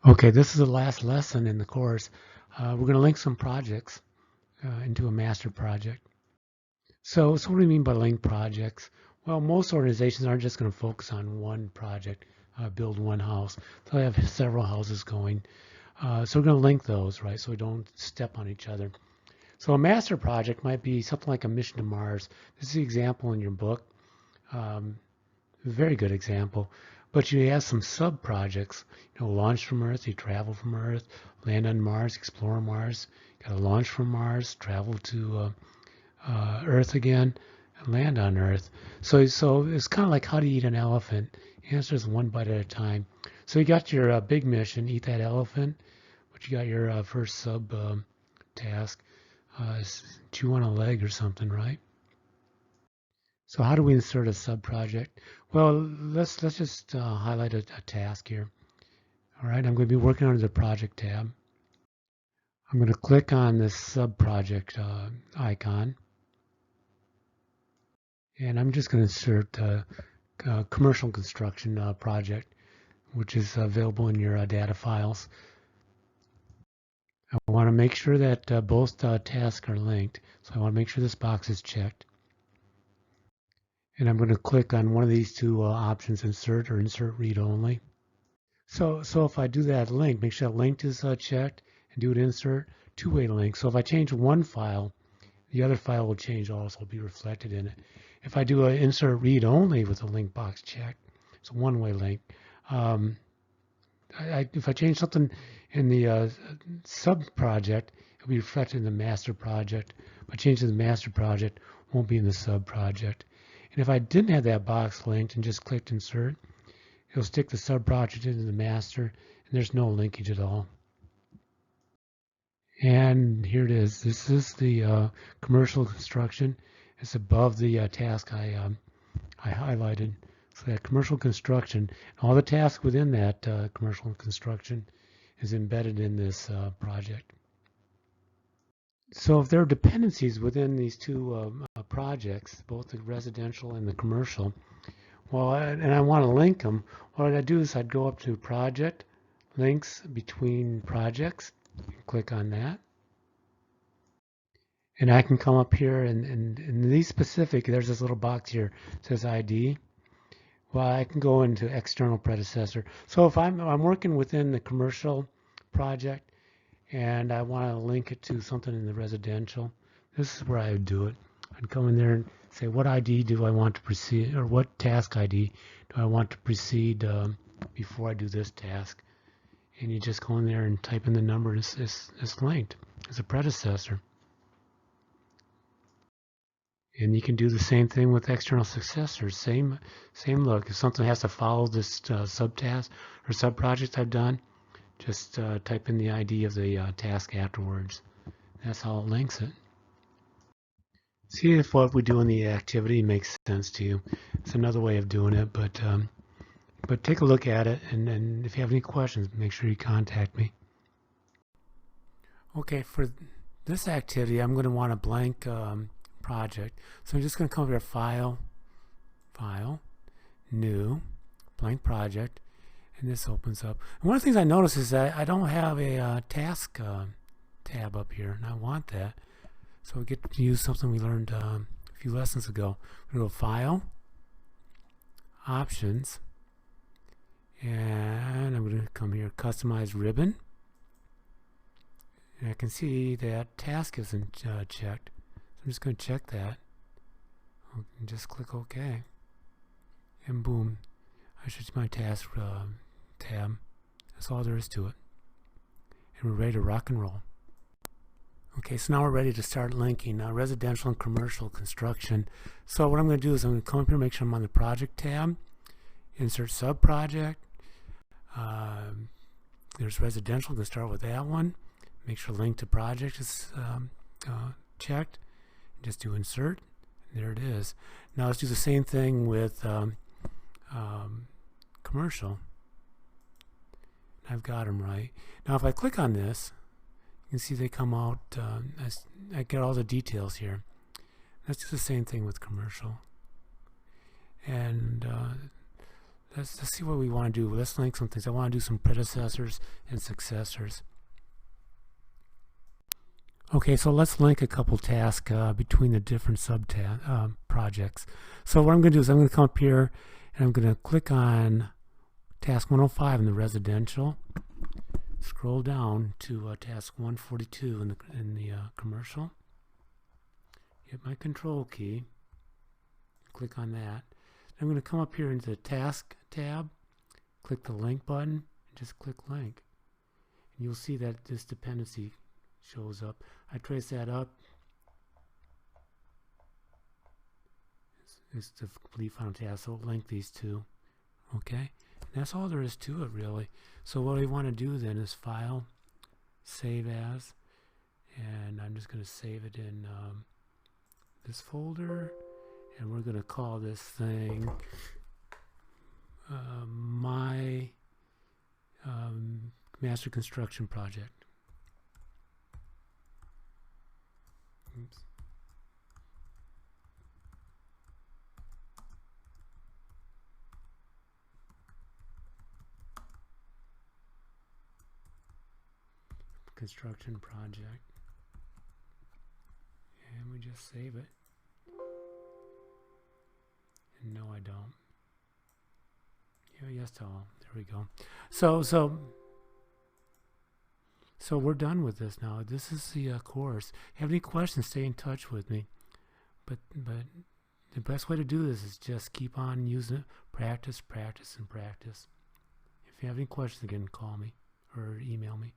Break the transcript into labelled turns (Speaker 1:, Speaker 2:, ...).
Speaker 1: Okay, this is the last lesson in the course. We're going to link some projects into a master project. So what do we mean by link projects? Well, most organizations aren't just going to focus on one project, build one house. They'll have several houses going. So we're going to link those, right, so we don't step on each other. So a master project might be something like a mission to Mars. This is the example in your book. A very good example. But you have some sub-projects, launch from Earth, you travel from Earth, land on Mars, explore Mars, got to launch from Mars, travel to Earth again, and land on Earth. So it's kind of like how do you eat an elephant? The answer is one bite at a time. So you got your big mission, eat that elephant, but you got your first sub task, chew on a leg or something, right? So how do we insert a sub-project? Well, let's just highlight a task here. All right, I'm going to be working under the project tab. I'm going to click on this sub-project icon, and I'm just going to insert a commercial construction project, which is available in your data files. I want to make sure that both tasks are linked, so I want to make sure this box is checked. And I'm going to click on one of these two options, insert or insert read only. So if I do that link, make sure that linked is checked and do an insert two-way link. So if I change one file, the other file will change also, will be reflected in it. If I do an insert read only with the link box checked, it's a one-way link. If I change something in the sub project, it'll be reflected in the master project. If I change to the master project, it won't be in the sub project. And if I didn't have that box linked and just clicked insert, it'll stick the sub project into the master, and there's no linkage at all. And here it is. This is the commercial construction. It's above the task I highlighted. So that commercial construction, all the tasks within that commercial construction is embedded in this project. So if there are dependencies within these two projects, both the residential and the commercial, well, and I want to link them, what I'd do is I'd go up to Project, Links Between Projects, and click on that. And I can come up here and in these specific, there's this little box here that says ID. Well, I can go into external predecessor. So if I'm working within the commercial project and I want to link it to something in the residential, this is where I would do it. I'd come in there and say what ID do I want to proceed, or what task ID do I want to precede before I do this task. And you just go in there and type in the number it's linked as a predecessor. And you can do the same thing with external successors. Same look. If something has to follow this subtask or subproject I've done, just type in the ID of the task afterwards. That's how it links it. See if what we do in the activity makes sense to you. It's another way of doing it, but take a look at it, and if you have any questions, make sure you contact me. Okay, for this activity, I'm going to want a blank project. So I'm just going to come over to File, New, Blank Project, and this opens up. And one of the things I notice is that I don't have a task tab up here, and I want that. So we get to use something we learned a few lessons ago. We're going to go File, Options, and I'm going to come here, Customize Ribbon. And I can see that task isn't checked. I'm just going to check that and just click OK. And boom, I switch my task tab. That's all there is to it. And we're ready to rock and roll. Okay, so now we're ready to start linking residential and commercial construction. So what I'm going to do is I'm going to come up here, make sure I'm on the project tab, insert sub-project. There's residential, I'm going to start with that one. Make sure link to project is checked. Just do insert, and there it is. Now let's do the same thing with commercial. I've got them right. Now if I click on this, you can see they come out, I get all the details here. Let's do the same thing with commercial. And let's see what we want to do. Let's link some things. I want to do some predecessors and successors. Okay, so let's link a couple tasks between the different projects. So what I'm going to do is I'm going to come up here and I'm going to click on task 105 in the residential. Scroll down to task 142 in the commercial. Hit my control key. Click on that. I'm going to come up here into the task tab. Click the link button and just click link. And you'll see that this dependency shows up. I trace that up. It's the complete final task, so link these two. Okay, and that's all there is to it really. So what we want to do then is file, save as, and I'm just going to save it in this folder, and we're going to call this thing my master construction project. Oops. Construction project. And we just save it. And no, I don't. Yeah, yes to all. There we go. So we're done with this now. This is the course. If you have any questions, stay in touch with me. But the best way to do this is just keep on using it. Practice, practice, and practice. If you have any questions, again, call me or email me.